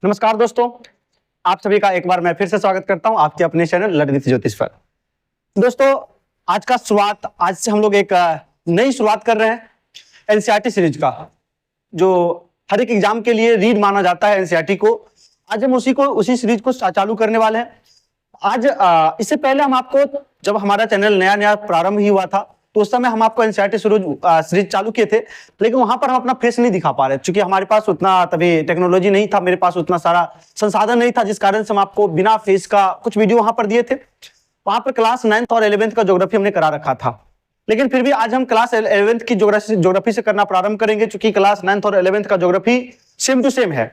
नमस्कार दोस्तों, आप सभी का एक बार मैं फिर से स्वागत करता हूं आपके अपने चैनल लर्न विद ज्योतिष पर। दोस्तों, आज से हम लोग एक नई शुरुआत कर रहे हैं एनसीईआरटी सीरीज का, जो हर एक एग्जाम के लिए रीड माना जाता है एनसीईआरटी को। आज हम उसी सीरीज को चालू करने वाले हैं। आज इससे पहले हम आपको, जब हमारा चैनल नया प्रारंभ ही हुआ था, तो उस समय हम आपको एनसीईआरटी सीरीज चालू किए थे, लेकिन वहां पर हम अपना फेस नहीं दिखा पा रहे, क्योंकि हमारे पास उतना तभी टेक्नोलॉजी नहीं था, मेरे पास उतना सारा संसाधन नहीं था, जिस कारण से हम आपको बिना फेस का कुछ वीडियो वहां पर दिए थे। वहां पर क्लास 9th और 11th का ज्योग्राफी हमने करा रखा था, लेकिन फिर भी आज हम क्लास 11th की ज्योग्राफी से करना प्रारंभ करेंगे, क्योंकि क्लास 9th और 11th का ज्योग्राफी सेम टू सेम है।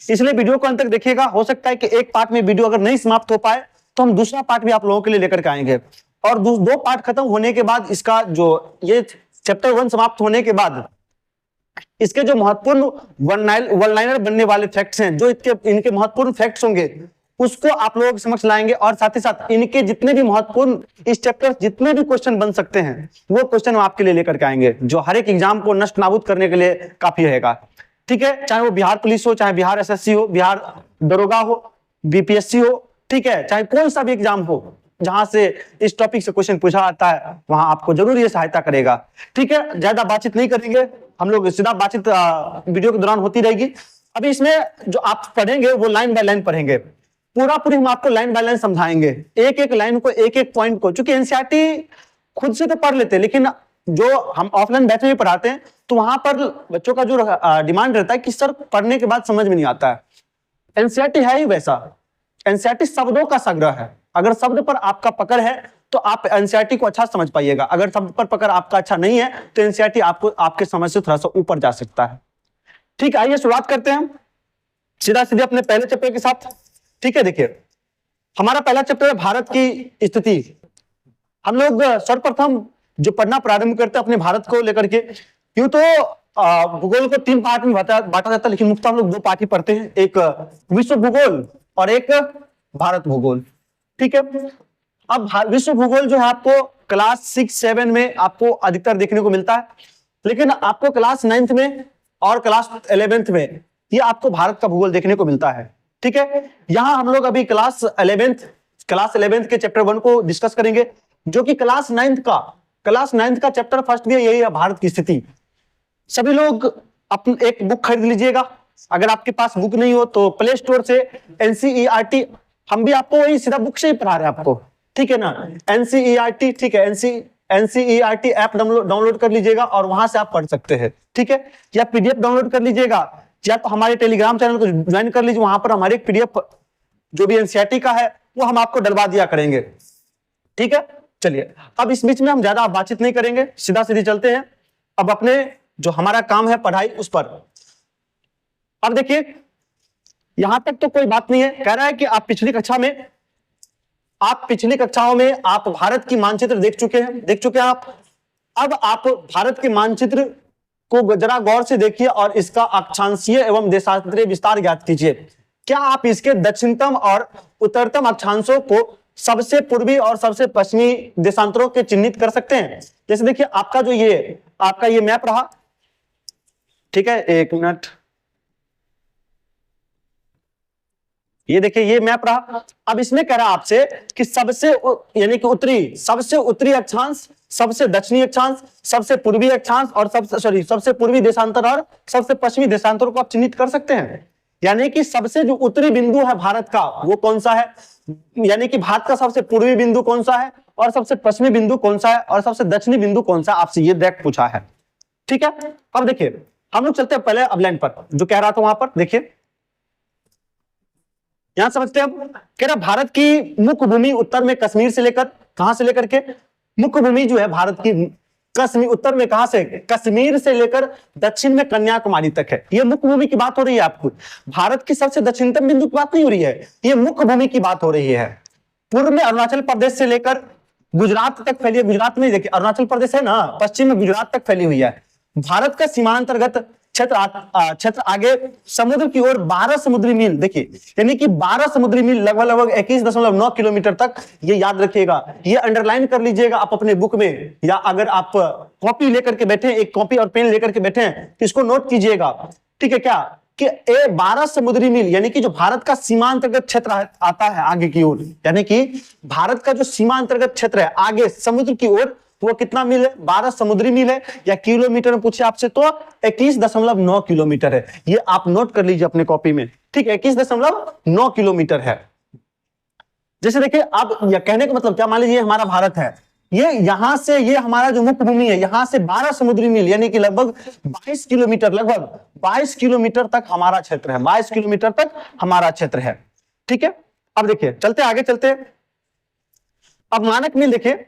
इसलिए वीडियो को अंत तक देखिएगा। हो सकता है कि एक पार्ट में वीडियो अगर नहीं समाप्त हो पाए तो हम दूसरा पार्ट भी आप लोगों के लिए लेकर के आएंगे, और दो पार्ट खत्म होने के बाद इसका जो ये चैप्टर 1 समाप्त होने के बाद इसके जो महत्वपूर्ण वन लाइनर बनने वाले फैक्ट्स हैं, जो इनके महत्वपूर्ण फैक्ट्स होंगे, उसको आप लोगों के समक्ष लाएंगे, और साथ ही साथ इनके जितने भी महत्वपूर्ण इस चैप्टर जितने भी क्वेश्चन बन सकते हैं वो क्वेश्चन हम आपके लिए लेकर के आएंगे, जो हर एक एग्जाम को नष्ट नाबूद करने के लिए काफी रहेगा। ठीक है, चाहे वो बिहार पुलिस हो, चाहे बिहार एसएससी हो, बिहार दरोगा हो, बीपीएससी हो, ठीक है, चाहे कौन सा भी एग्जाम हो जहां से इस टॉपिक से क्वेश्चन पूछा आता है, वहां आपको जरूर ये सहायता करेगा। ठीक है, ज्यादा बातचीत नहीं करेंगे हम लोग, सीधा बातचीत वीडियो के दौरान होती रहेगी। अभी इसमें जो आप पढ़ेंगे वो लाइन बाय लाइन पढ़ेंगे, पूरी हम आपको लाइन बाय लाइन समझाएंगे, एक एक लाइन को, एक एक पॉइंट को। चूंकि एनसीईआरटी खुद से तो पढ़ लेते हैं, लेकिन जो हम ऑफलाइन बैच में पढ़ाते हैं तो वहां पर बच्चों का जो डिमांड रहता है कि सर पढ़ने के बाद समझ में नहीं आता है। एनसीईआरटी है ही वैसा, एनसीईआरटी शब्दों का संग्रह है। अगर शब्द पर आपका पकड़ है तो आप एनसीईआरटी को अच्छा समझ पाइएगा, अगर शब्द पर पकड़ आपका अच्छा नहीं है तो एनसीईआरटी आपको आपके समझ से थोड़ा सा ऊपर जा सकता है। ठीक है, आइए शुरुआत करते हैं सीधे अपने पहले चैप्टर के साथ। ठीक है, देखिए हमारा पहला चैप्टर है भारत की स्थिति। हम लोग सर्वप्रथम जो पढ़ना प्रारंभ करते हैं अपने भारत को लेकर के, यूं तो भूगोल को 3 पार्ट में बांटा जाता है, लेकिन मुख्यतः हम लोग 2 पार्ट ही पढ़ते हैं, एक विश्व भूगोल और एक भारत भूगोल। ठीक है, अब विश्व भूगोल जो है आपको क्लास 6-7 में आपको अधिकतर देखने को मिलता है, लेकिन आपको क्लास 9th में और क्लास 11th में ये आपको भारत का भूगोल देखने को मिलता है। ठीक है, यहां हम लोग अभी क्लास 11th के चैप्टर 1 को डिस्कस करेंगे, जो कि क्लास 9th का चैप्टर फर्स्ट भी यही है, भारत की स्थिति। सभी लोग अपनी एक बुक खरीद लीजिएगा, अगर आपके पास बुक नहीं हो तो प्ले स्टोर से एनसीईआरटी, हम भी आपको वही सीधा बुक से ही पढ़ा रहे हैं आपको, ठीक है ना, एनसीईआरटी, ठीक है, एनसीईआरटी ऐप डाउनलोड कर लीजिएगा और वहां से आप पढ़ सकते हैं। ठीक है, या पीडीएफ डाउनलोड कर लीजिएगा, या तो हमारे टेलीग्राम चैनल को ज्वाइन कर लीजिए, वहां पर हमारे एक पीडीएफ जो भी एनसीईआरटी का है वो हम आपको डलवा दिया करेंगे। ठीक है, चलिए अब इस बीच में हम ज्यादा बातचीत नहीं करेंगे, सीधे चलते हैं अब अपने जो हमारा काम है पढ़ाई उस पर। अब देखिए यहां तक तो कोई बात नहीं है, कह रहा है कि आप पिछली कक्षाओं में आप भारत की मानचित्र देख चुके हैं आप। अब आप भारत के मानचित्र को जरा गौर से देखिए और इसका अक्षांशीय एवं देशांतरीय विस्तार ज्ञात कीजिए। क्या आप इसके दक्षिणतम और उत्तरतम अक्षांशों को सबसे पूर्वी और सबसे पश्चिमी देशांतरों के चिन्हित कर सकते हैं? जैसे देखिए आपका ये मैप रहा, ठीक है, एक मिनट, ये देखिए ये मैप रहा। अब इसमें कह रहा आपसे कि सबसे उत्तरी अक्षांश, सबसे दक्षिणी अक्षांश, सबसे पूर्वी अक्षांश और सबसे पूर्वी देशांतर और सबसे पश्चिमी देशांतर को आप चिन्हित कर सकते हैं। यानी कि सबसे जो उत्तरी बिंदु है भारत का वो कौन सा है, यानी कि भारत का सबसे पूर्वी बिंदु कौन सा है और सबसे पश्चिमी बिंदु कौन सा है और सबसे दक्षिणी बिंदु कौन सा, आपसे ये डायरेक्ट पूछा है। ठीक है, अब देखिए हम लोग चलते हैं पहले अब लाइन पर, जो कह रहा था वहां पर देखिए, यहां समझते हैं। कह रहा भारत की मुख्य भूमि उत्तर में कश्मीर से लेकर, कहां से लेकर के, मुख्य भूमि जो है भारत की कश्मीर, उत्तर में कहां से, कश्मीर से लेकर दक्षिण में कन्याकुमारी तक है। ये मुख्य भूमि की बात हो रही है आपको, भारत की सबसे दक्षिणतम बिंदु की बात नहीं हो रही है, ये मुख्य भूमि की बात हो रही है। पूर्व में अरुणाचल प्रदेश से लेकर गुजरात तक फैली है, गुजरात में देखिए अरुणाचल प्रदेश है ना, पश्चिम में गुजरात तक फैली हुई है। भारत का सीमांतर्गत क्षेत्र आगे समुद्र की ओर 12 समुद्री मील, देखिए यानी कि 12 समुद्री मील लगभग 21.9 किलोमीटर तक, ये याद रखिएगा, ये अंडरलाइन कर लीजिएगा आप अपने बुक में, या अगर आप कॉपी लेकर के बैठे, एक कॉपी और पेन लेकर के बैठे हैं, इसको नोट कीजिएगा। ठीक है क्या, कि 12 समुद्री मील, यानी कि जो भारत का सीमांतर्गत क्षेत्र आता है आगे की ओर, यानी कि भारत का जो सीमांतर्गत क्षेत्र है आगे समुद्र की ओर, वो कितना मील है? 12 समुद्री मील है। या किलोमीटर में पूछे आपसे तो 21.9 किलोमीटर है। ये आप नोट कर लीजिए अपने कॉपी में, ठीक है, 21.9 किलोमीटर है। जैसे देखिए, आप यह कहने का मतलब क्या, मान लीजिए हमारा भारत है, ये यहां से, ये हमारा जो मुख्य भूमि है, यहां से 12 समुद्री मील यानी कि लगभग 22 किलोमीटर, लगभग 22 किलोमीटर तक हमारा क्षेत्र है, 22 किलोमीटर तक हमारा क्षेत्र है, ठीक है। अब देखिए, चलते आगे चलते, अब मानक मील देखिए,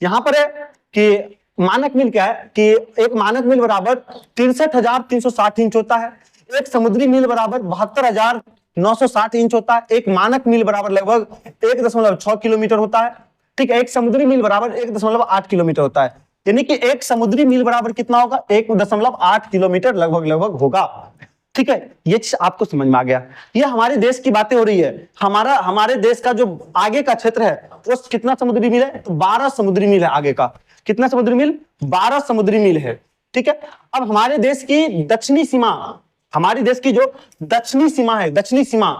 यहां पर है कि मानक मील क्या है कि एक मानक मील बराबर 63,360 इंच होता है। एक समुद्री मील बराबर 72,960 इंच होता है। एक मानक मील बराबर लगभग 1.6 किलोमीटर होता है, ठीक है। एक समुद्री मील बराबर 1.8 किलोमीटर होता है, यानी कि एक समुद्री मील बराबर कितना होगा? 1.8 किलोमीटर लगभग होगा, ठीक है। ये चीज आपको समझ में आ गया। ये हमारे देश की बातें हो रही है। हमारे देश का जो आगे का क्षेत्र है वो कितना समुद्री मील है? 12 समुद्री मील है आगे का। कितना समुद्री मील? 12 समुद्री मील है, ठीक है। अब हमारे देश की दक्षिणी सीमा, हमारे देश की जो दक्षिणी सीमा है, दक्षिणी सीमा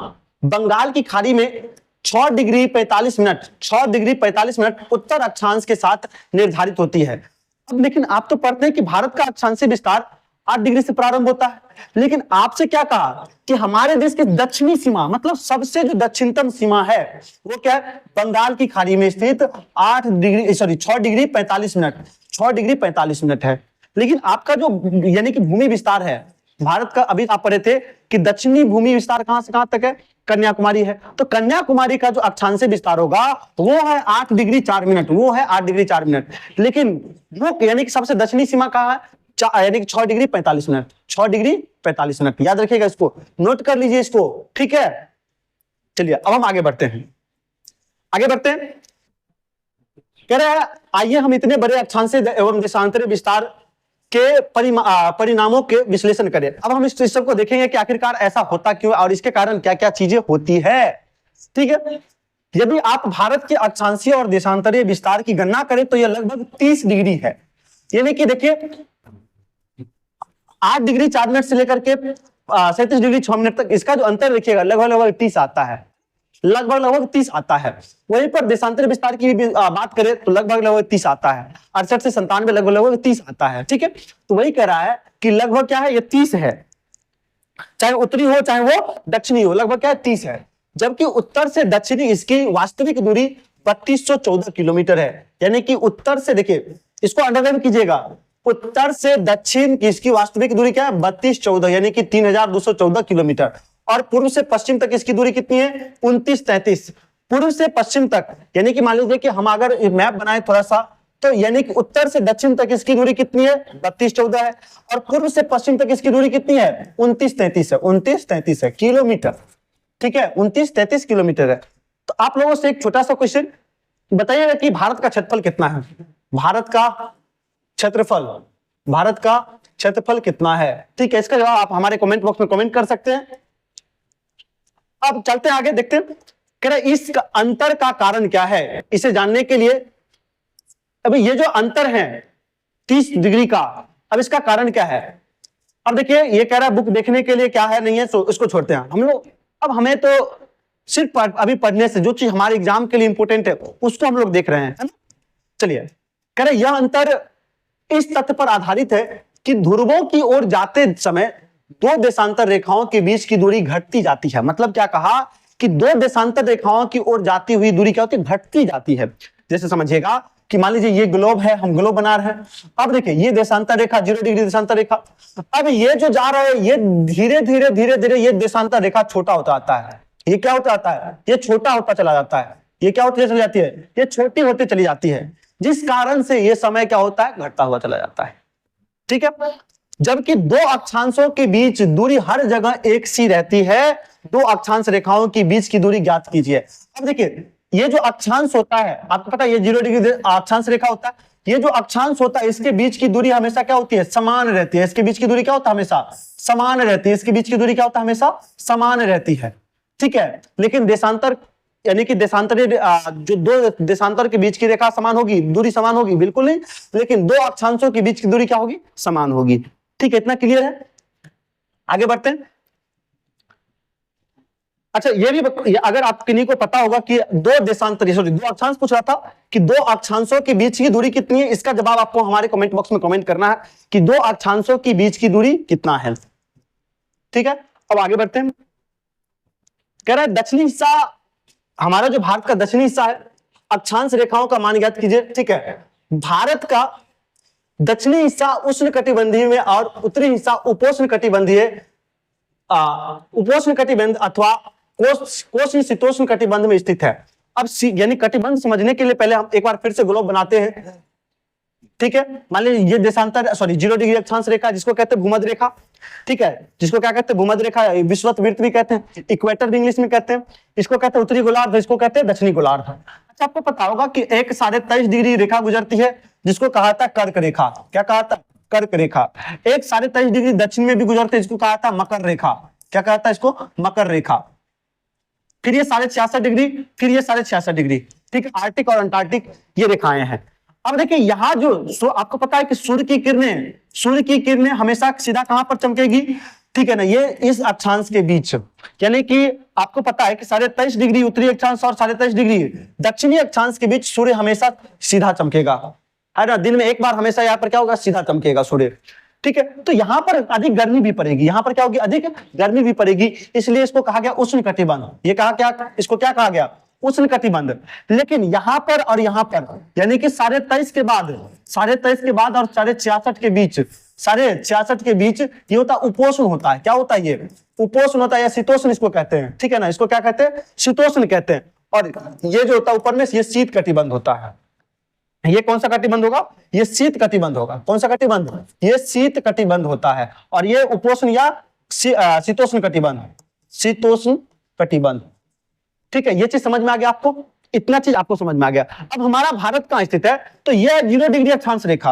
बंगाल की खाड़ी में 6 डिग्री 45 मिनट, 6 डिग्री 45 मिनट उत्तर अक्षांश के साथ निर्धारित होती है। अब लेकिन आप तो पढ़ते हैं कि भारत का अक्षांशीय विस्तार 8 डिग्री से प्रारंभ होता है, लेकिन आपसे क्या कहा कि हमारे देश की दक्षिणी सीमा, मतलब सबसे जो दक्षिणतम सीमा है वो क्या है? बंगाल की खाड़ी में स्थित 6 डिग्री 45 मिनट, 6 डिग्री 45 मिनट है। लेकिन आपका जो यानी कि भूमि विस्तार है भारत का, अभी आप पढ़े थे कि दक्षिणी भूमि विस्तार कहां से कहां तक है? कन्याकुमारी है। तो कन्याकुमारी का जो अक्षांशीय विस्तार होगा वो है 8 डिग्री 4 मिनट, वो है 8 डिग्री 4 मिनट। लेकिन वो यानी कि सबसे दक्षिणी सीमा कहां है? यानी कि 6 डिग्री 45 मिनट, 6 डिग्री 45 मिनट, याद रखिएगा, इसको नोट कर लीजिए इसको, ठीक है। चलिए अब हम आगे बढ़ते हैं, आगे बढ़ते हैं। कह रहे हैं आइए हम इतने बड़े अक्षांशीय एवं देशांतरीय विस्तार के परिणामों के विश्लेषण करें। अब हम इस सिस्टम को देखेंगे कि आखिरकार ऐसा होता क्यों और इसके कारण क्या क्या चीजें होती है, ठीक है। यदि आप भारत के अक्षांशीय और देशांतरीय विस्तार की गणना करें तो यह लगभग 30 डिग्री है। यानी कि देखिए 8 डिग्री 4 मिनट से लेकर के 37 डिग्री 6 मिनट तक इसका जो अंतर देखिएगा लगभग 30 आता है, लगभग 30 आता है। वहीं पर देशांतरीय विस्तार की भी बात करें तो लगभग 30 आता है। 68 से 97 लगभग 30 आता है, ठीक है। तो वही कह रहा है कि लगभग क्या है, ये 30 है, चाहे उत्तरी हो चाहे वो दक्षिणी हो, लगभग क्या है 30 है। जबकि उत्तर से दक्षिणी इसकी वास्तविक दूरी 3214 किलोमीटर है। यानी कि उत्तर से, देखिए इसको अंडरलाइन कीजिएगा, उत्तर से दक्षिण की इसकी वास्तविक दूरी क्या है? 3214, यानी कि 3214 किलोमीटर। और पूर्व से पश्चिम तक इसकी दूरी कितनी है? 2933। पूर्व से पश्चिम तक, यानी कि मान लीजिए कि हम अगर मैप बनाए थोड़ा सा, तो यानी कि उत्तर से दक्षिण तक इसकी दूरी कितनी है? 3214 है। और पूर्व से पश्चिम तक इसकी दूरी कितनी है? 2933 है, 2933 है किलोमीटर, ठीक है, 2933 किलोमीटर है। तो आप लोगों से एक छोटा सा क्वेश्चन बताइएगा कि भारत का क्षेत्रफल कितना है? भारत का क्षेत्रफल, भारत का क्षेत्रफल कितना है? ठीक है, इसका जवाब आप हमारे कमेंट बॉक्स में कमेंट कर सकते हैं। अब चलते हैं आगे, देखते हैं कह रहे इस अंतर का कारण क्या है। इसे जानने के लिए अभी ये जो अंतर है 30 डिग्री का, अब इसका कारण क्या है? अब देखिए ये कह रहा है बुक देखने के लिए क्या है नहीं है, सो इसको छोड़ते हैं हम लोग। अब हमें तो सिर्फ अभी पढ़ने से जो चीज हमारे एग्जाम के लिए इंपोर्टेंट है उसको हम लोग देख रहे हैं, है ना। चलिए, कह रहे यह अंतर इस तथ्य पर आधारित है कि ध्रुवों की ओर जाते समय दो देशांतर रेखाओं के बीच की दूरी घटती जाती है। मतलब क्या कहा कि दो देशांतर रेखाओं की ओर जाती हुई दूरी क्या होती है? घटती जाती है। जैसे समझिएगा कि मान लीजिए ये ग्लोब है, हम ग्लोब बना रहे हैं। अब देखिए ये देशांतर रेखा 0 डिग्री देशांतर रेखा, अब ये जो जा रहा है ये धीरे धीरे धीरे धीरे ये देशांतर रेखा छोटा होता आता है। ये क्या होता आता है? ये छोटा होता चला जाता है। ये क्या होती चली जाती है? ये छोटी होती चली जाती है, जिस कारण से ये समय क्या होता है? घटता हुआ चला जाता है, ठीक है। जबकि दो अक्षांशों के बीच दूरी हर जगह एक सी रहती है। दो अक्षांश रेखाओं के बीच की दूरी ज्ञात कीजिए। अब देखिए ये जो अक्षांश होता है, आपको पता है ये 0 डिग्री अक्षांश रेखा होता है। ये जो अक्षांश होता है इसके बीच की दूरी हमेशा क्या होती है? समान रहती है। इसके बीच की दूरी क्या होता है? हमेशा समान रहती है। इसके बीच की दूरी क्या होता है? हमेशा समान रहती है, ठीक है। लेकिन देशांतर यानी कि देशांतरीय जो दो देशांतर के बीच की रेखा समान होगी, दूरी समान होगी? बिल्कुल नहीं। लेकिन दो अक्षांशों के बीच की दूरी क्या होगी? समान होगी, ठीक है। इतना क्लियर है? आगे बढ़ते हैं। अच्छा ये भी अगर आप किन्हीं को पता होगा कि दो देशांतर, सॉरी दो अक्षांश पूछ रहा था कि दो अक्षांशों के बीच की दूरी कितनी है, इसका जवाब आपको हमारे कमेंट बॉक्स में कमेंट करना है कि दो अक्षांशों के बीच की दूरी कितना है। ठीक है, अब आगे बढ़ते हैं। कह रहा है दक्षिणी हिस्सा, हमारा जो भारत का दक्षिणी हिस्सा है, अक्षांश रेखाओं का मान ज्ञात कीजिए। ठीक है, भारत का दक्षिणी हिस्सा उष्ण कटिबंधीय में और उत्तरी हिस्सा उपोष्ण कटिबंधीय, उपोष्ण कटिबंध अथवा कोशी शीतोष्ण कटिबंध में स्थित है। अब यानी कटिबंध समझने के लिए पहले हम एक बार फिर से ग्लोब बनाते हैं। ठीक है, मान लीजिए ये देशांतर, सॉरी 0 डिग्री अक्षांश रेखा जिसको कहते हैं भूमध्य रेखा। ठीक है, जिसको क्या कहते हैं भूमध्य रेखा, विषुवत भी कहते हैं, इक्वेटर भी इंग्लिश में कहते हैं, इसको कहते हैं उत्तरी गोलार्ध, इसको कहते हैं दक्षिणी गोलार्ध। अच्छा आपको पता होगा कि एक 23.5 डिग्री रेखा गुजरती है जिसको कहा था कर्क रेखा। क्या कहा था? कर्क रेखा। एक 23.5 डिग्री दक्षिण में भी गुजरते हैं जिसको कहा था मकर रेखा। क्या कहा था इसको? मकर रेखा। फिर ये 66.5 डिग्री, फिर ये 66.5 डिग्री। ठीक है, आर्टिक और अंटार्कटिक ये रेखाएं हैं। अब देखिए यहां जो आपको पता है कि सूर्य की किरणें हमेशा सीधा कहां पर चमकेगी? ठीक है ना, ये इस अक्षांश के बीच, यानी कि आपको पता है कि 23.5 डिग्री उत्तरी अक्षांश और 23.5 डिग्री दक्षिणी अक्षांश के बीच सूर्य हमेशा सीधा चमकेगा, है ना। दिन में एक बार हमेशा यहाँ पर क्या होगा? सीधा चमकेगा सूर्य। ठीक है, तो यहाँ पर अधिक गर्मी भी पड़ेगी, यहाँ पर क्या होगी? अधिक गर्मी भी पड़ेगी, इसलिए इसको कहा गया उष्ण कटिबंध। ये कहा क्या? इसको क्या कहा गया? उष्ण कटिबंध। लेकिन यहाँ पर और यहाँ पर, यानी कि 23.5 के बाद और 66.5 के बीच, 66.5 के बीच ये होता उपोष्ण होता है। क्या होता है ये? उपोष्ण होता है या शीतोष्ण इसको कहते हैं। ठीक है ना, इसको क्या कहते हैं? शीतोष्ण कहते हैं। और ये जो होता है ऊपर में, ये शीत कटिबंध होता है। ये कौन सा कटिबंध होगा? ये शीत कटिबंध होगा। कौन सा कटिबंध? ये शीत कटिबंध होता है। और ये उपोष्ण या शीतोष्ण कटिबंध, शीतोष्ण कटिबंध। ठीक है, ये चीज समझ में आ गया आपको? इतना चीज आपको समझ में आ गया। अब हमारा भारत कहां स्थित है? तो ये 0 डिग्री अक्षांश रेखा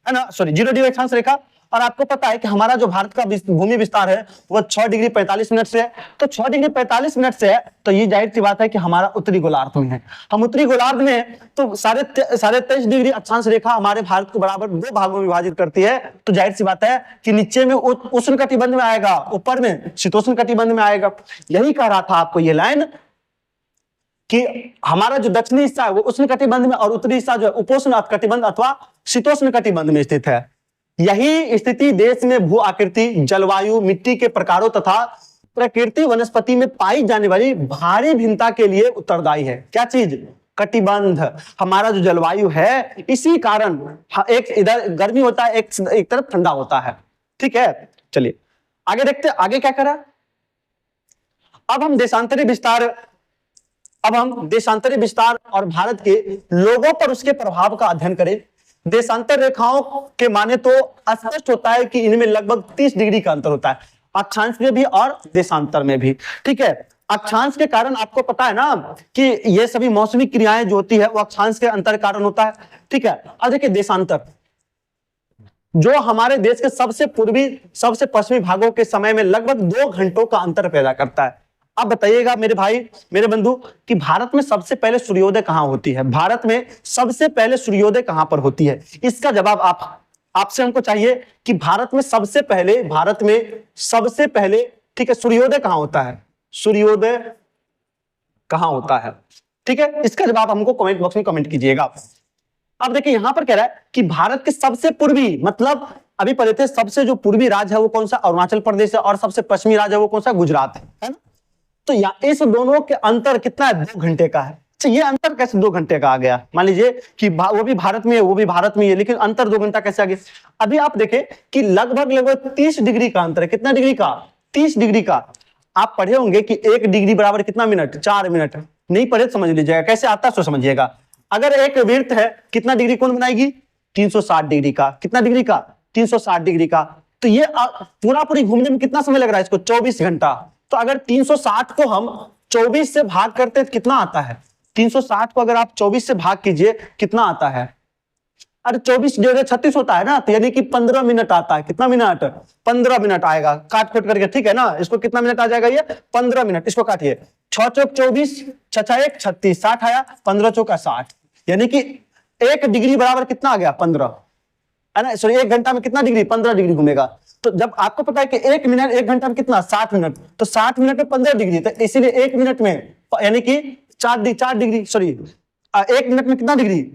है ना, सॉरी 0 डिग्री अक्षांश रेखा। और आपको पता है कि हमारा जो भारत का भूमि विस्तार है वो 6 डिग्री 45 मिनट से है। तो 6 डिग्री 45 मिनट से है, तो ये जाहिर सी बात है कि हमारा उत्तरी गोलार्ध में है। हम उत्तरी गोलार्ध में, तो 23.5 डिग्री अक्षांश रेखा हमारे भारत को बराबर 2 भागों में विभाजित करती है। तो जाहिर सी बात है कि नीचे में उष्ण कटिबंध में आएगा, ऊपर में शीतोष्ण कटिबंध में आएगा। यही कह रहा था आपको ये लाइन कि हमारा जो दक्षिणी हिस्सा है वो उष्ण कटिबंध में और उत्तरी हिस्सा जो है उपोष्ण कटिबंध अथवा शीतोष्ण कटिबंध में स्थित है। यही स्थिति देश में भू आकृति, जलवायु, मिट्टी के प्रकारों तथा प्रकृति वनस्पति में पाई जाने वाली भारी भिन्नता के लिए उत्तरदायी है। क्या चीज? कटिबंध। हमारा जो जलवायु है इसी कारण एक इधर गर्मी होता है, एक तरफ ठंडा होता है। ठीक है, चलिए आगे देखते हैं आगे क्या करा। अब हम देशांतरी विस्तार और भारत के लोगों पर उसके प्रभाव का अध्ययन करें। देशांतर रेखाओं के माने तो स्पष्ट होता है कि इनमें लगभग 30 डिग्री का अंतर होता है, अक्षांश में भी और देशांतर में भी। ठीक है, अक्षांश के कारण आपको पता है ना कि ये सभी मौसमी क्रियाएं जो होती है वो अक्षांश के अंतर कारण होता है। ठीक है, अब देखिए देशांतर जो हमारे देश के सबसे पूर्वी सबसे पश्चिमी भागों के समय में लगभग 2 घंटों का अंतर पैदा करता है। अब बताइएगा मेरे भाई मेरे बंधु कि भारत में सबसे पहले सूर्योदय कहां होती है? भारत में सबसे पहले सूर्योदय कहां पर होती है? इसका जवाब आपसे हमको चाहिए कि भारत में सबसे पहले ठीक है सूर्योदय कहां होता है? सूर्योदय कहां होता है? ठीक है, इसका जवाब हमको कमेंट बॉक्स में कमेंट कीजिएगा। अब देखिए यहां पर कह रहा है कि भारत के सबसे पूर्वी, मतलब अभी पढ़े थे सबसे जो पूर्वी राज्य है वो कौन सा? अरुणाचल प्रदेश है। और सबसे पश्चिमी राज्य है वो कौन सा? गुजरात है ना। तो इस दोनों के अंतर कितना है? 2 घंटे का है। अच्छा ये अंतर कैसे 2 घंटे का आ गया? मान लीजिए कि वो भी भारत में है, वो भी भारत में है, लेकिन अंतर 2 घंटा कैसे आ गया? अभी आप देखें कि लगभग 30 डिग्री का अंतर है। कितना डिग्री का? 30 डिग्री का। आप पढ़े होंगे कि 1 डिग्री बराबर कितना मिनट? 4 मिनट। नहीं पढ़े समझ लीजिएगा, कैसे आता है सो समझिएगा। अगर एक वृत्त है कितना डिग्री कोण बनाएगी? 360 डिग्री का। कितना डिग्री का? 360 डिग्री का। तो ये पूरी घूमने में कितना समय लग रहा है इसको? 24 घंटा। तो अगर 360 को हम 24 से भाग करते हैं तो कितना आता है? 360 को अगर आप 24 से भाग कीजिए कितना आता है? अरे 24 जो 36 होता है ना, तो यानी कि 15 मिनट आता है। कितना मिनट? 15 मिनट आएगा काट खोट करके। ठीक है ना, इसको कितना मिनट आ जाएगा? ये 15 मिनट। इसको काटिए, 6 चौक 24, 6 1 36, 60 आया, 15 चौका 60, यानी कि 1 डिग्री बराबर कितना आ गया? 15 है ना। सॉरी 1 घंटा में कितना डिग्री? 15 डिग्री घूमेगा। तो जब आपको पता है कि 1 मिनट 1 घंटा में कितना 60 मिनट, तो 60 मिनट में 15 डिग्री, तो इसीलिए 1 मिनट में यानी कि 4 डिग्री सॉरी 1 मिनट में कितना डिग्री,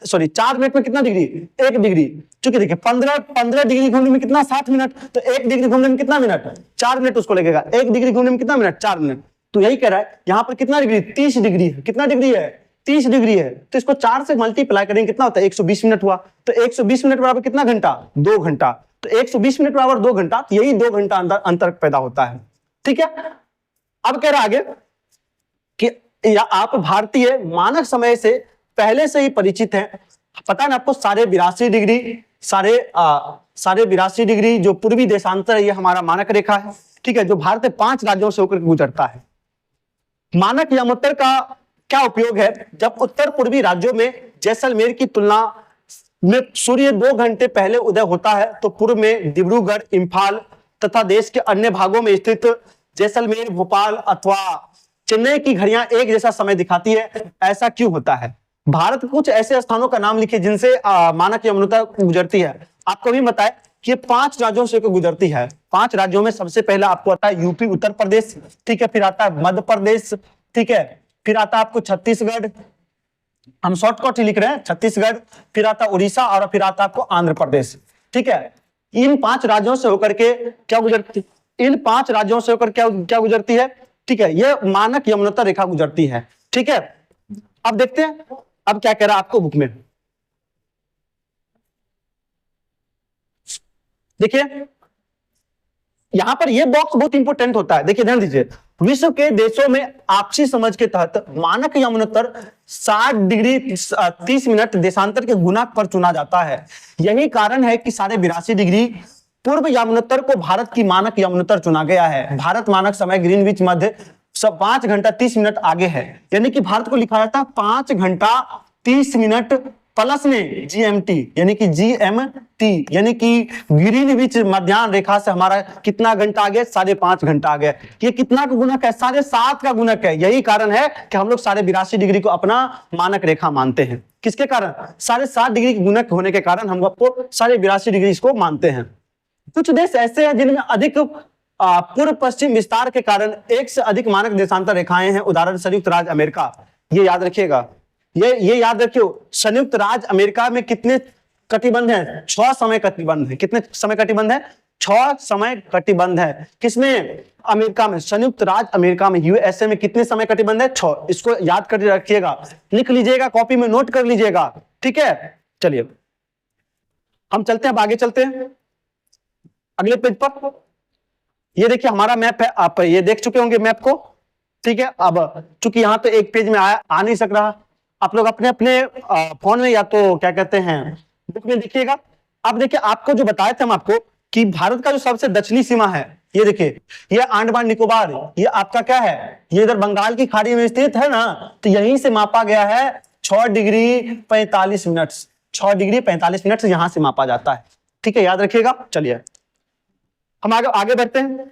सॉरी 4 मिनट में कितना डिग्री, 1 डिग्री। चूंकि देखिए 15 डिग्री घूमने में कितना 60 मिनट, तो 1 डिग्री घूमने में कितना मिनट, 4 मिनट उसको लगेगा। 1 डिग्री घूमने में कितना मिनट, 4 मिनट। तो यही कह रहा है यहाँ पर कितना डिग्री, 30 डिग्री। कितना डिग्री है, 30 डिग्री है। तो इसको 4 से मल्टीप्लाई करेंगे कितना होता है, 120 मिनट हुआ। तो 120 मिनट बराबर कितना घंटा, 2 घंटा। तो 120 मिनट बराबर 2 घंटा, तो यही 2 घंटा अंतर पैदा होता है। ठीक है, अब कह रहा आगे कि या आप भारतीय मानक समय से पहले से ही परिचित हैं। पता है ना आपको, साढ़े 82 डिग्री जो पूर्वी देशांतर है, ये हमारा मानक रेखा है। ठीक है, जो भारत के 5 राज्यों से होकर गुजरता है। मानक यमोत्तर का क्या उपयोग है, जब उत्तर पूर्वी राज्यों में जैसलमेर की तुलना में सूर्य 2 घंटे पहले उदय होता है, तो पूर्व में डिब्रूगढ़, इम्फाल तथा देश के अन्य भागों में स्थित जैसलमेर, भोपाल अथवा चेन्नई की घड़ियां एक जैसा समय दिखाती है। ऐसा क्यों होता है? भारत के कुछ ऐसे स्थानों का नाम लिखिए जिनसे मानक यमुना गुजरती है। आपको भी बताए कि 5 राज्यों से गुजरती है। 5 राज्यों में सबसे पहले आपको आता है यूपी, उत्तर प्रदेश। ठीक है, फिर आता है मध्य प्रदेश। ठीक है, फिर आता है आपको छत्तीसगढ़, हम शॉर्टकट ही लिख रहे हैं, छत्तीसगढ़। फिर आता उड़ीसा और फिर आता आपको आंध्र प्रदेश। ठीक है, इन 5 राज्यों से होकर के क्या गुजरती, इन 5 राज्यों से होकर क्या गुजरती है। ठीक है, ये मानक यमुनोत्तर रेखा गुजरती है। ठीक है, अब देखते हैं अब क्या कह रहा है आपको बुक में। देखिए यहां पर ये बॉक्स बहुत इंपॉर्टेंट होता है। देखिए ध्यान दीजिए, विश्व के देशों में आपसी समझ के तहत मानक यमुनोत्तर 60 डिग्री 30 मिनट देशांतर के गुणक पर चुना जाता है। यही कारण है कि 82.5 डिग्री पूर्व यमुनोत्तर को भारत की मानक यमुनोत्तर चुना गया है। भारत मानक समय ग्रीनविच मध्य 5 घंटा 30 मिनट आगे है, यानी कि भारत को लिखा जाता है 5 घंटा 30 मिनट प्लस में जीएमटी, यानी कि जीएमटी, यानी कि ग्रीनविच मध्याह्न रेखा से हमारा कितना घंटा आगे, 5.5 घंटा आगे। ये कितना का गुणक है, 7.5 का गुणक है। यही कारण है कि हम लोग 82.5 डिग्री को अपना मानक रेखा मानते हैं। किसके कारण, 7.5 डिग्री के गुणक होने के कारण हम आपको 82.5 डिग्री इसको मानते हैं। कुछ देश ऐसे हैं जिनमें अधिक पूर्व पश्चिम विस्तार के कारण एक से अधिक मानक देशांतर रेखाएं हैं। उदाहरण संयुक्त राज्य अमेरिका, ये याद रखिएगा, ये याद रखियो, संयुक्त राज्य अमेरिका में कितने कटिबंध है, 6 समय कटिबंध है। कितने समय कटिबंध है, 6 समय कटिबंध है। किसमें, अमेरिका में, संयुक्त राज्य अमेरिका में, यूएसए में कितने समय कटिबंध है, 6। इसको याद कर रखिएगा, लिख लीजिएगा, कॉपी में नोट कर लीजिएगा। ठीक है, चलिए हम चलते हैं, अब आगे चलते हैं अगले पेज पर। ये देखिए हमारा मैप है, आप ये देख चुके होंगे मैप को। ठीक है, अब चूंकि यहाँ तो एक पेज में आ नहीं सक रहा, आप लोग अपने अपने फोन में या तो क्या कहते हैं बुक में देखिएगा। अब देखिए आपको जो बताए थे हम आपको कि भारत का जो सबसे दक्षिणी सीमा है, ये देखिए, ये अंडमान निकोबार, ये आपका क्या है, ये इधर बंगाल की खाड़ी में स्थित है ना, तो यहीं से मापा गया है 6 डिग्री 45 मिनट, 6 डिग्री 45 मिनट से यहां से मापा जाता है। ठीक है, याद रखिएगा। चलिए हम आगे बढ़ते हैं।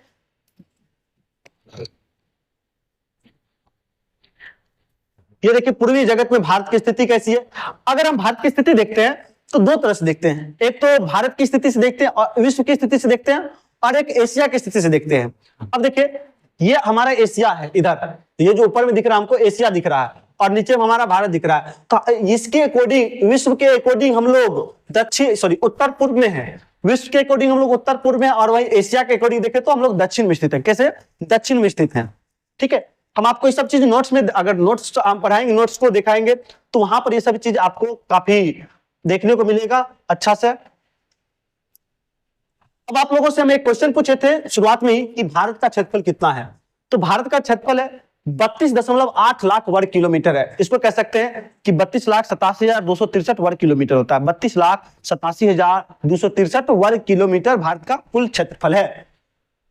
ये देखिए पूर्वी जगत में भारत की स्थिति कैसी है। अगर हम भारत की स्थिति देखते हैं तो 2 तरह से देखते हैं, एक तो भारत की स्थिति से देखते हैं और विश्व की स्थिति से देखते हैं, और एक एशिया की स्थिति से देखते हैं। अब देखिए ये हमारा एशिया है, इधर ये जो ऊपर में दिख रहा है हमको एशिया दिख रहा है, और नीचे में हमारा भारत दिख रहा है। तो इसके अकॉर्डिंग, विश्व के अकॉर्डिंग हम लोग उत्तर पूर्व में है। विश्व के अकॉर्डिंग हम लोग उत्तर पूर्व में, और वही एशिया के अकॉर्डिंग देखें तो हम लोग दक्षिण में स्थित हैं। कैसे, दक्षिण में स्थित हैं। ठीक है, हम आपको ये सब चीज नोट्स में, अगर नोट्स हम पढ़ाएंगे, नोट्स को दिखाएंगे, तो वहां पर ये सब चीज आपको काफी देखने को मिलेगा अच्छा से। अब आप लोगों से हम एक क्वेश्चन पूछे थे शुरुआत में ही कि भारत का क्षेत्रफल कितना है। तो भारत का क्षेत्रफल है 32.8 लाख वर्ग किलोमीटर है। इसको कह सकते हैं कि 32,87,263 वर्ग किलोमीटर होता है। 32,87,263 वर्ग किलोमीटर भारत का कुल क्षेत्रफल है,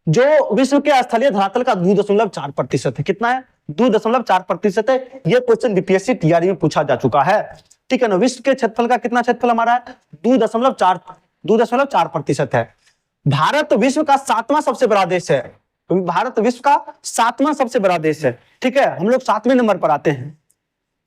जो विश्व के स्थलीय धरातल का 2.4% है। कितना है, 2.4% है। यह क्वेश्चन बीपीएससी टीआरई में पूछा जा चुका है। ठीक है ना, विश्व के क्षेत्रफल का कितना क्षेत्रफल हमारा है, 2.4% है। भारत विश्व का 7वां सबसे बड़ा देश है। भारत विश्व का 7वां सबसे बड़ा देश है। ठीक है, हम लोग 7वें नंबर पर आते हैं।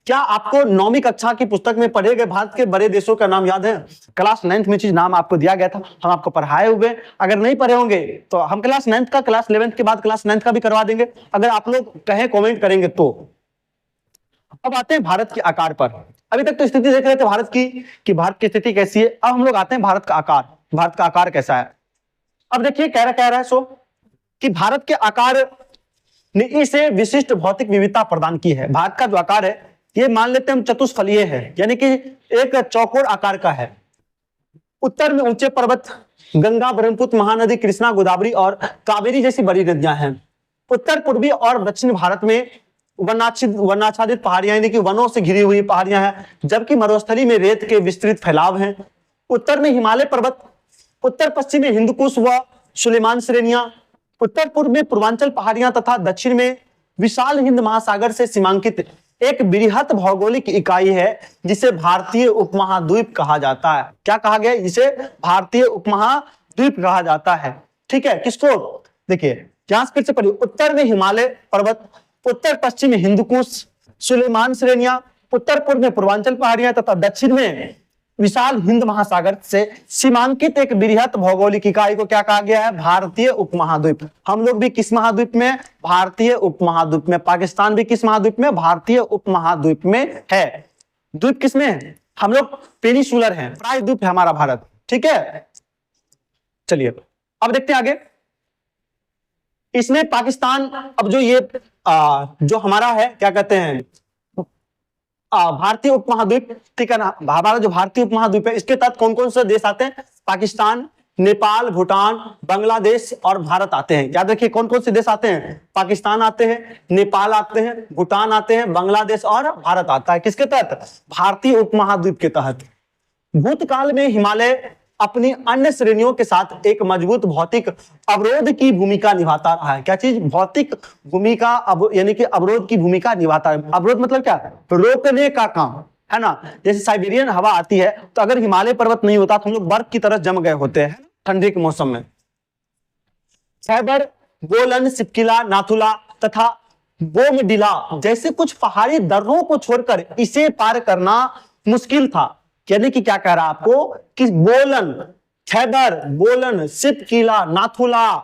क्या आपको 9वीं कक्षा की पुस्तक में पढ़े गए भारत के बड़े देशों का नाम याद है? क्लास 9th में चीज नाम आपको दिया गया था, हम आपको पढ़ाए हुए। अगर नहीं पढ़े होंगे तो हम क्लास 9th का, क्लास 11th के बाद क्लास 9th का भी करवा देंगे, अगर आप लोग कहें, कमेंट करेंगे तो। अब आते हैं भारत के आकार पर। अभी तक तो स्थिति देख रहे थे भारत की, कि भारत की स्थिति कैसी है। अब हम लोग आते हैं भारत का आकार। भारत का आकार कैसा है? अब देखिए कह रहा है सो कि भारत के आकार ने इसे विशिष्ट भौतिक विविधता प्रदान की है। भारत का जो आकार है ये मान लेते हैं हम चतुष्फलीय है, यानी कि एक चौकोर आकार का है। उत्तर में ऊंचे पर्वत, गंगा, ब्रह्मपुत्र, महानदी, कृष्णा, गोदावरी और कावेरी जैसी बड़ी नदियां हैं। उत्तर पूर्वी और दक्षिण भारत में वर्णाच्छादित पहाड़ियां, यानी कि वनों से घिरी हुई पहाड़ियां हैं, जबकि मरुस्थली में रेत के विस्तृत फैलाव हैं। उत्तर में हिमालय पर्वत, उत्तर पश्चिम में हिंदुकुश व सुलेमान श्रेणियां, उत्तर पूर्व में पूर्वांचल पहाड़ियां तथा दक्षिण में विशाल हिंद महासागर से सीमांकित एक बृहत भौगोलिक इकाई है जिसे भारतीय उपमहाद्वीप कहा जाता है। क्या कहा गया? जिसे भारतीय उपमहाद्वीप कहा जाता है। ठीक है, किसको? देखिए यहां फिर से पढ़िए। उत्तर में हिमालय पर्वत, उत्तर पश्चिम में हिंदुकुश, सुलेमान श्रेणियां, उत्तर पूर्व में पूर्वांचल पहाड़ियां तथा दक्षिण में विशाल हिंद महासागर से सीमांकित एक बृहत भौगोलिक इकाई को क्या कहा गया है? भारतीय उपमहाद्वीप। हम लोग भी किस महाद्वीप में? भारतीय उपमहाद्वीप में। पाकिस्तान भी किस महाद्वीप में? भारतीय उपमहाद्वीप में है। द्वीप किसमें है? हम लोग पेनिसुलर हैं, प्रायद्वीप है हमारा भारत। ठीक है, चलिए अब देखते हैं आगे। इसमें पाकिस्तान, अब जो ये जो हमारा है, क्या कहते हैं, भारतीय उपमहाद्वीप, ठीक है ना, हमारा जो भारतीय उपमहाद्वीप है, इसके तहत कौन कौन से देश आते हैं? पाकिस्तान, नेपाल, भूटान, बांग्लादेश और भारत आते हैं। याद रखिए कौन कौन से देश आते हैं? पाकिस्तान आते हैं, नेपाल आते हैं, भूटान आते हैं, बांग्लादेश और भारत आता है। किसके तहत? भारतीय उपमहाद्वीप के तहत। भूतकाल में हिमालय अपनी अन्य श्रेणियों के साथ एक मजबूत भौतिक अवरोध की भूमिका निभाता रहा है। क्या चीज? भौतिक भूमिका, यानी कि अवरोध की भूमिका निभाता है। अवरोध मतलब क्या? रोकने का काम, है ना। जैसे साइबेरियन हवा आती है, तो अगर हिमालय पर्वत नहीं होता तो हम लोग बर्फ की तरह जम गए होते हैं ठंडी के मौसम में। खैबर, बोलन, सिपकिला, नाथुला तथा बोमडिला जैसे कुछ पहाड़ी दर्रों को छोड़कर इसे पार करना मुश्किल था। यानी कि क्या कह रहा है आपको कि बोलन, खैबर, बोलन, सिपकिला, नाथुला,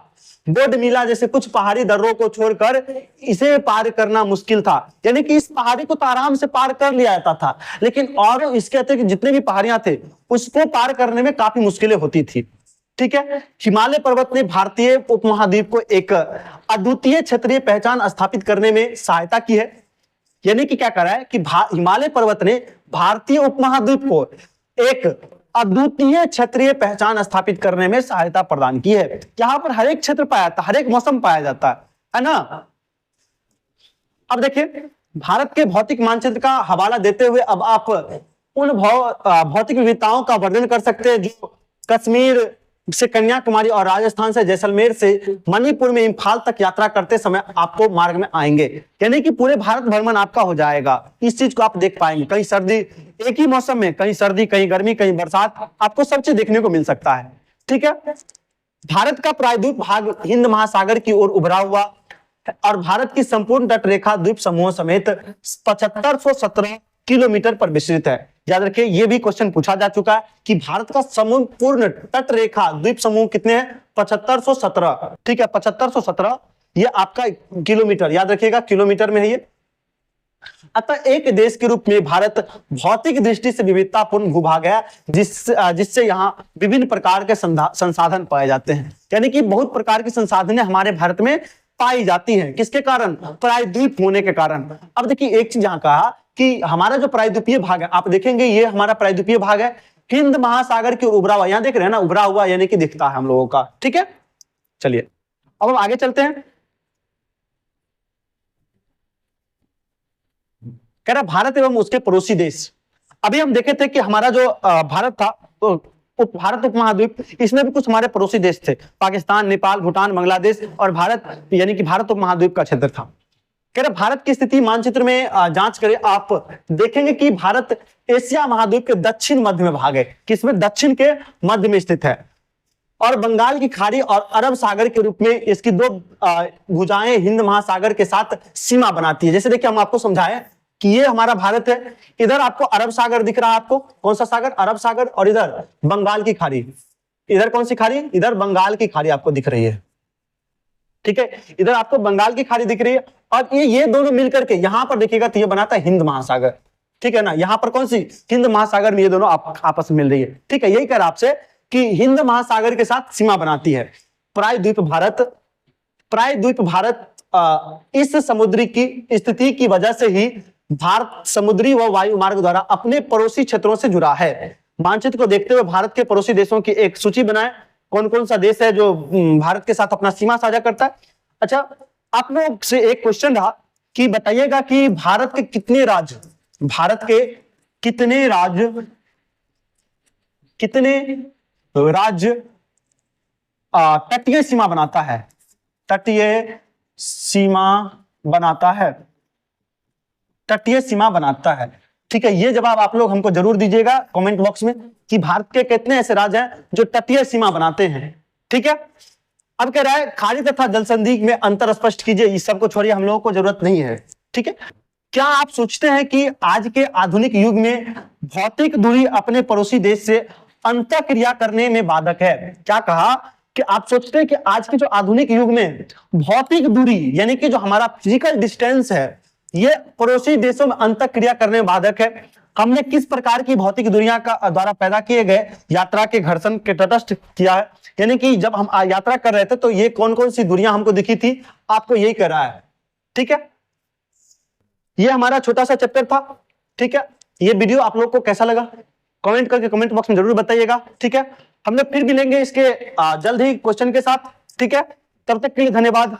बोडमिला जैसे कुछ पहाड़ी दर्रों को छोड़कर इसे पार करना मुश्किल था। यानी कि इस पहाड़ी को तो आराम से पार कर लिया जाता था, लेकिन और इसके अतिरिक्त जितने भी पहाड़ियां थे उसको पार करने में काफी मुश्किलें होती थी। ठीक है, हिमालय पर्वत ने भारतीय उपमहाद्वीप को एक अद्वितीय क्षेत्रीय पहचान स्थापित करने में सहायता की है। यानी कि क्या कर रहा है कि हिमालय पर्वत ने भारतीय उपमहाद्वीप को एक अद्वितीय क्षेत्रीय पहचान स्थापित करने में सहायता प्रदान की है। यहां पर हर एक क्षेत्र पाया जाता है, हर एक मौसम पाया जाता है ना। अब देखिए भारत के भौतिक मानचित्र का हवाला देते हुए अब आप उन भौतिक विविधताओं का वर्णन कर सकते हैं जो कश्मीर से कन्याकुमारी और राजस्थान से जैसलमेर से मणिपुर में इम्फाल तक यात्रा करते समय आपको मार्ग में आएंगे। यानी कि पूरे भारत भ्रमण आपका हो जाएगा, इस चीज को आप देख पाएंगे। कहीं सर्दी, एक ही मौसम में कहीं सर्दी, कहीं गर्मी, कहीं बरसात, आपको सब चीज देखने को मिल सकता है। ठीक है, भारत का प्रायद्वीप भाग हिंद महासागर की ओर उभरा हुआ और भारत की संपूर्ण तट रेखा द्वीप समूह समेत 7517 किलोमीटर पर विस्तृत है। याद रखिए ये भी क्वेश्चन पूछा जा चुका है कि भारत का संपूर्ण तट रेखा द्वीप समूह कितने हैं? 7517। ठीक है, 7517 ये आपका किलोमीटर, याद रखिएगा किलोमीटर में है ये। अतः एक देश के रूप में भारत भौतिक दृष्टि से विविधतापूर्ण भूभाग है, जिससे यहाँ विभिन्न प्रकार के संसाधन पाए जाते हैं। यानी कि बहुत प्रकार के संसाधन हमारे भारत में पाई जाती हैं। किसके कारण? प्रायद्वीप होने के कारण। अब देखिए एक चीज यहाँ कहा कि हमारा जो प्रायद्वीपीय भाग है, आप देखेंगे ये हमारा प्रायद्वीपीय भाग है, हिंद महासागर की ओर उभरा हुआ। यहां देख रहे हैं ना, उभरा हुआ यानी कि दिखता है हम लोगों का। ठीक है, चलिए अब हम आगे चलते हैं। कह रहा भारत एवं उसके पड़ोसी देश। अभी हम देखे थे कि हमारा जो भारत था, भारत उपमहाद्वीप, इसमें भी कुछ हमारे पड़ोसी देश थे, पाकिस्तान, नेपाल, भूटान, बांग्लादेश और भारत, यानी कि भारत उपमहाद्वीप का क्षेत्र था। कह रहे भारत की स्थिति मानचित्र में जांच करें, आप देखेंगे कि भारत एशिया महाद्वीप के दक्षिण मध्य में भाग है। किसमें? दक्षिण के मध्य में स्थित है और बंगाल की खाड़ी और अरब सागर के रूप में इसकी दो भुजाएं हिंद महासागर के साथ सीमा बनाती है। जैसे देखिए हम आपको समझाएं कि ये हमारा भारत है, इधर आपको अरब सागर दिख रहा है, आपको कौन सा सागर, अरब सागर, और इधर बंगाल की खाड़ी, इधर कौन सी खाड़ी, इधर बंगाल की खाड़ी आपको दिख रही है, ठीक है, इधर आपको बंगाल की खाड़ी दिख रही है, और ये दोनों मिलकर के यहां पर देखिएगा तो ये बनाता है हिंद महासागर, ठीक है ना, यहां पर कौन सी, हिंद महासागर में ये दोनों आपस में मिल रही है, ठीक है, यही कह रहा आपसे कि हिंद महासागर के साथ सीमा बनाती है प्रायद्वीप भारत, इस समुद्री की स्थिति की वजह से ही भारत समुद्री व वायु मार्ग द्वारा अपने पड़ोसी क्षेत्रों से जुड़ा है। मानचित्र को देखते हुए भारत के पड़ोसी देशों की एक सूची बनाएं, कौन कौन सा देश है जो भारत के साथ अपना सीमा साझा करता है। अच्छा, आप लोग से एक क्वेश्चन रहा कि बताइएगा कि भारत के कितने राज्य तटीय सीमा बनाता है, तटीय सीमा बनाता है, ठीक है, ये जवाब आप लोग हमको जरूर दीजिएगा कमेंट बॉक्स में कि भारत के कितने ऐसे राज्य हैं जो तटीय सीमा बनाते हैं, ठीक है। अब कह रहा है खाड़ी तथा जल संधि में अंतर स्पष्ट कीजिए, इस सब को छोड़िए, हम लोगों को जरूरत नहीं है, ठीक है। क्या आप सोचते हैं कि आज के आधुनिक युग में भौतिक दूरी अपने पड़ोसी देश से अंतःक्रिया करने में बाधक है? क्या कहा कि आप सोचते हैं कि आज के जो आधुनिक युग में भौतिक दूरी यानी कि जो हमारा फिजिकल डिस्टेंस है ये पड़ोसी देशों में अंतःक्रिया करने में बाधक है। हमने किस प्रकार की भौतिक दूरियां का द्वारा पैदा किए गए यात्रा के घर्षण के तटस्थ किया है, यानी कि जब हम यात्रा कर रहे थे तो ये कौन कौन सी दूरियां हमको दिखी थी, आपको यही कह रहा है, ठीक है। ये हमारा छोटा सा चैप्टर था, ठीक है। ये वीडियो आप लोग को कैसा लगा कमेंट करके कमेंट बॉक्स में जरूर बताइएगा, ठीक है। हम लोग फिर मिलेंगे इसके जल्द ही क्वेश्चन के साथ, ठीक है। तब तक के लिए धन्यवाद।